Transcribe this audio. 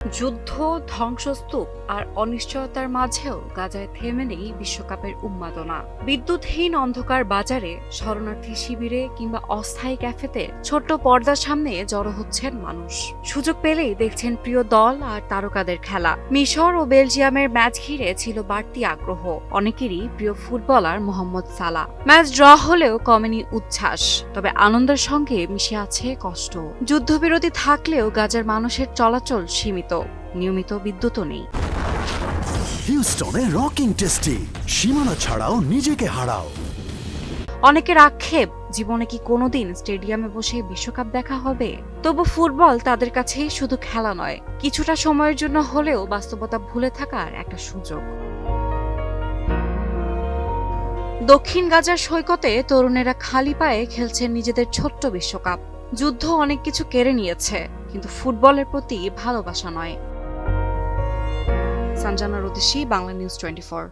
যুদ্ধ, ধ্বংসস্তূপ আর অনিশ্চয়তার মাঝেও গাজায় থেমে নেই বিশ্বকাপের উন্মাদনা। বিদ্যুৎহীন অন্ধকার বাজারে, শরণার্থী শিবিরে কিংবা অস্থায়ী ক্যাফেতে ছোট্ট পর্দার সামনে জড়ো হচ্ছেন মানুষ। সুযোগ পেলেই দেখছেন প্রিয় দল আর তারকাদের খেলা। মিশর ও বেলজিয়ামের ম্যাচ ঘিরে ছিল বাড়তি আগ্রহ, অনেকেরই প্রিয় ফুটবলার মোহাম্মদ সালাহ। ম্যাচ ড্র হলেও কমেনি উচ্ছ্বাস, তবে আনন্দের সঙ্গে মিশে আছে কষ্ট। যুদ্ধবিরতি থাকলেও গাজার মানুষের চলাচল সীমিত, নিয়মিত বিদ্যুৎও নেই। হিউস্টনে রকিং টেস্টি, সীমানা ছাড়াও নিজেকে হারাও। অনেকের আক্ষেপ, জীবনে কি কোনোদিন স্টেডিয়ামে বসে বিশ্বকাপ দেখা হবে? তবু ফুটবল তাদের কাছেই শুধু খেলা নয়, কিছুটা সময়ের জন্য হলেও বাস্তবতা ভুলে থাকার একটা সুযোগ। দক্ষিণ গাজার সৈকতে তরুণেরা খালি পায়ে খেলছেন নিজেদের ছোট্ট বিশ্বকাপ। যুদ্ধ অনেক কিছু কেড়ে নিয়েছে, কিন্তু ফুটবলের প্রতি ভালোবাসা নয়। সঞ্জনা রুদিশি, বাংলা নিউজ 24।